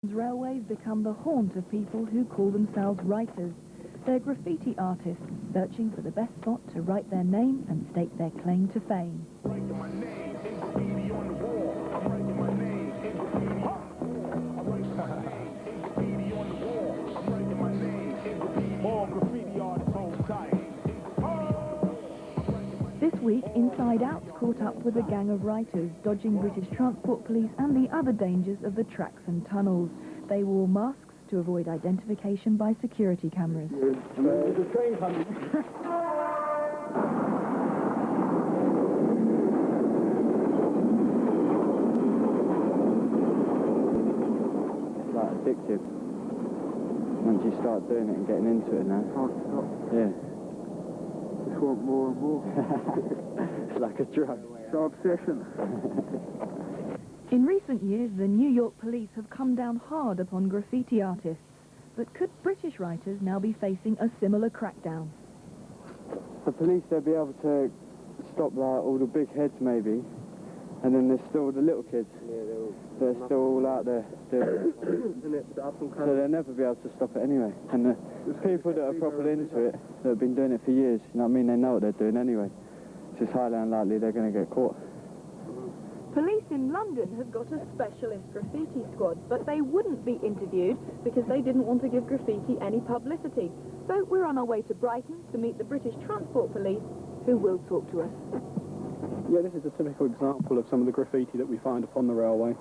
Railways become the haunt of people who call themselves writers. They're graffiti artists searching for the best spot to write their name and stake their claim to fame. This week, Inside Out caught up with a gang of writers dodging British Transport Police and the other dangers of the tracks and tunnels. They wore masks to avoid identification by security cameras. There's a train coming. It's like addictive. Once you start doing it and getting into it now. Can't stop. Yeah. Just want more and more. It's like a drug. It's an obsession. In recent years, the New York police have come down hard upon graffiti artists. But could British writers now be facing a similar crackdown? The police, they'll be able to stop like all the big heads maybe, and then there's still the little kids. Yeah, they're still all out there doing it. So they'll never be able to stop it anyway. And the people that are properly into it, that have been doing it for years, you know what I mean, they know what they're doing anyway. It's just highly unlikely they're going to get caught. Police in London have got a specialist graffiti squad, but they wouldn't be interviewed because they didn't want to give graffiti any publicity. So we're on our way to Brighton to meet the British Transport Police, who will talk to us. Yeah, this is a typical example of some of the graffiti that we find upon the railway.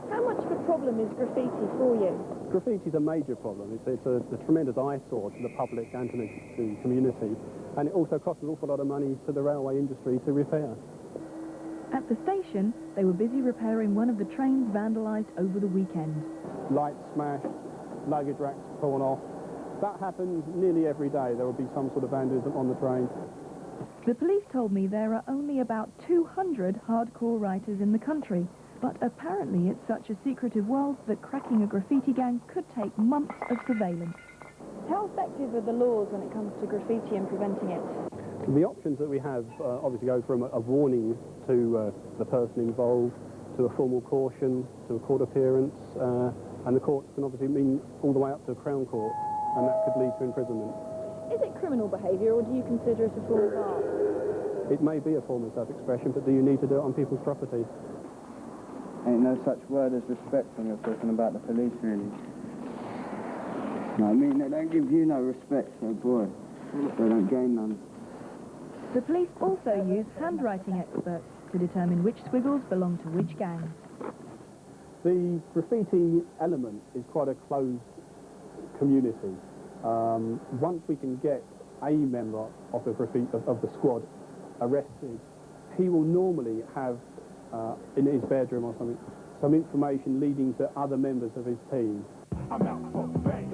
How much of a problem is graffiti for you? Graffiti is a major problem. It's a tremendous eyesore to the public and to the community, and it also costs an awful lot of money to the railway industry to repair. At the station, they were busy repairing one of the trains vandalised over the weekend. Lights smashed, luggage racks torn off. That happens nearly every day. There will be some sort of vandalism on the train. The police told me there are only about 200 hardcore writers in the country, but apparently it's such a secretive world that cracking a graffiti gang could take months of surveillance. How effective are the laws when it comes to graffiti and preventing it? The options that we have obviously go from a warning to the person involved, to a formal caution, to a court appearance, and the courts can obviously mean all the way up to a Crown Court, and that could lead to imprisonment. Is it criminal behaviour, or do you consider it a form of art? It may be a form of self-expression, but do you need to do it on people's property? Ain't no such word as respect when you're talking about the police, really. No, I mean, they don't give you no respect, so boy, they don't gain none. The police also use handwriting experts to determine which squiggles belong to which gang. The graffiti element is quite a closed community. Once we can get a member of the squad arrested, he will normally have in his bedroom or something some information leading to other members of his team. I'm out for bang.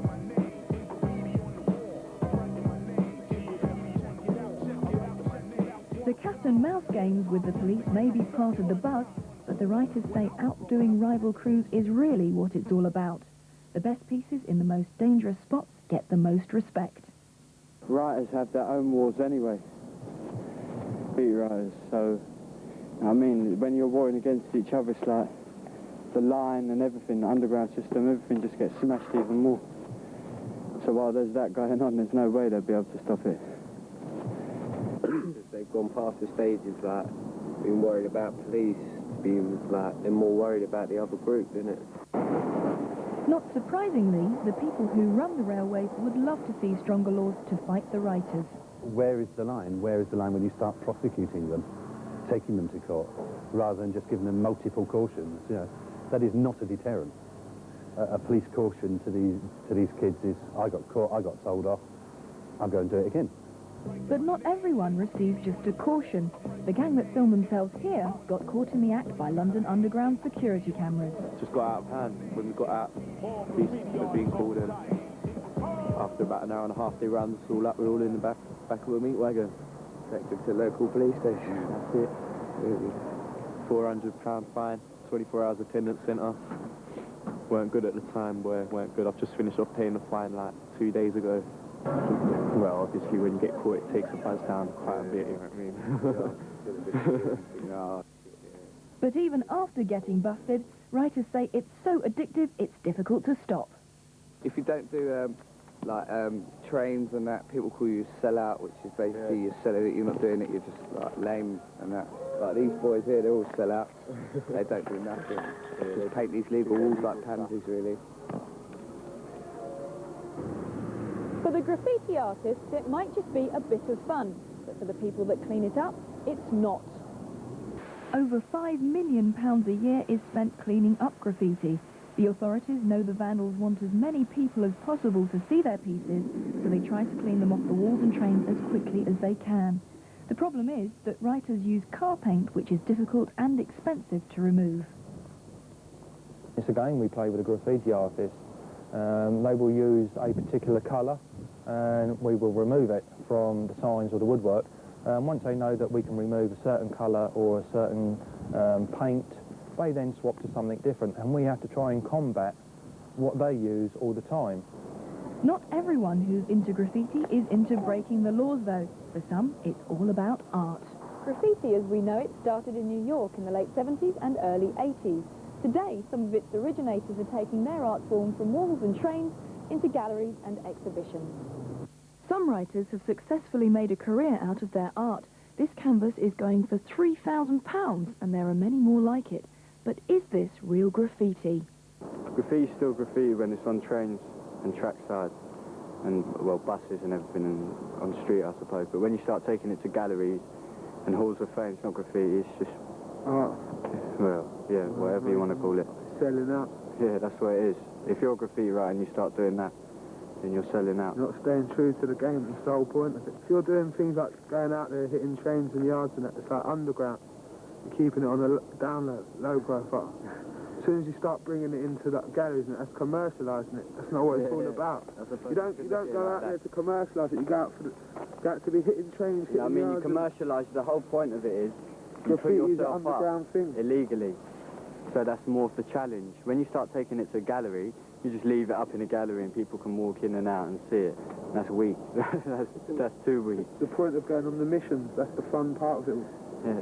The cat and mouse games with the police may be part of the buzz, but the writers say outdoing rival crews is really what it's all about. The best pieces in the most dangerous spots get the most respect. Writers have their own wars anyway. Beat writers, so, I mean, when you're warring against each other, it's like the line and everything, the underground system, everything just gets smashed even more. So while there's that going on, there's no way they'll be able to stop it. They've gone past the stages, like, being worried about police, being, like, they're more worried about the other group, isn't it? Not surprisingly, the people who run the railways would love to see stronger laws to fight the writers. Where is the line? Where is the line when you start prosecuting them, taking them to court, rather than just giving them multiple cautions? You know, that is not a deterrent. A police caution to these kids is, I got caught, I got told off, I'll go and do it again. But not everyone received just a caution. The gang that filmed themselves here got caught in the act by London Underground security cameras. Just got out of hand. When we got out, police were being called in. After about an hour and a half, they rounded us all up. We were all in the back of a meat wagon. Directed to the local police station. That's it. £400 fine, 24 hours attendance centre. Weren't good at the time, boy, weren't good. I've just finished off paying the fine like 2 days ago. Well, obviously when you get caught, it takes the buzz down quite a bit, you know what I mean? But even after getting busted, Writers say it's so addictive it's difficult to stop. If you don't do trains and that, people call you a sellout, which is basically you're selling it, you're not doing it, you're just like lame and that. Like these boys here, they're all sellouts. They don't do nothing. They paint these legal walls like pansies, really. For the graffiti artists, it might just be a bit of fun, but for the people that clean it up, it's not. Over £5 million a year is spent cleaning up graffiti. The authorities know the vandals want as many people as possible to see their pieces, so they try to clean them off the walls and trains as quickly as they can. The problem is that writers use car paint, which is difficult and expensive to remove. It's a game we play with a graffiti artist. They will use a particular colour and we will remove it from the signs or the woodwork. Once they know that we can remove a certain colour or a certain paint, they then swap to something different, and we have to try and combat what they use all the time. Not everyone who's into graffiti is into breaking the laws, though. For some, it's all about art. Graffiti, as we know it, started in New York in the late 70s and early 80s. Today, some of its originators are taking their art form from walls and trains into galleries and exhibitions. Some writers have successfully made a career out of their art. This canvas is going for £3,000, and there are many more like it. But is this real graffiti? Graffiti's still graffiti when it's on trains and trackside and, well, buses and everything and on the street, I suppose. But when you start taking it to galleries and halls of fame, it's not graffiti, it's just, well, yeah, whatever you want to call it. Selling out. Yeah, that's what it is. If you're a graffiti writer and you start doing that, then you're selling out. Not staying true to the game, that's the whole point of it. If you're doing things like going out there, hitting trains and yards and that, it's like underground. You're keeping it on a down low profile. As soon as you start bringing it into that galleries, and that's commercialising it. That's not what it's all about. You don't go out there to commercialise it. You go out to be hitting trains. Yeah, I mean, you commercialise. The whole point of it is you put graffiti is an yourself underground up thing. illegally. So that's more of the challenge. When you start taking it to a gallery, you just leave it up in a gallery and people can walk in and out and see it. That's weak. that's too weak. The point of going on the missions. That's the fun part of it. Yeah.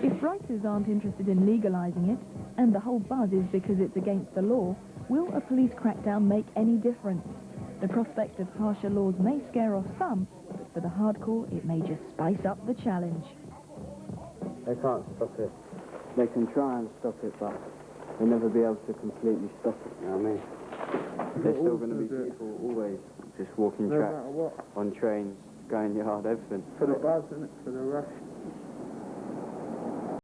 If writers aren't interested in legalising it, and the whole buzz is because it's against the law, will a police crackdown make any difference? The prospect of harsher laws may scare off some, but for the hardcore, it may just spice up the challenge. They can't stop it. They can try and stop it, but they'll never be able to completely stop it, you know what I mean? There's still going to be people always just walking tracks, on trains, going yard, everything. For the buzz, isn't it? For the rush.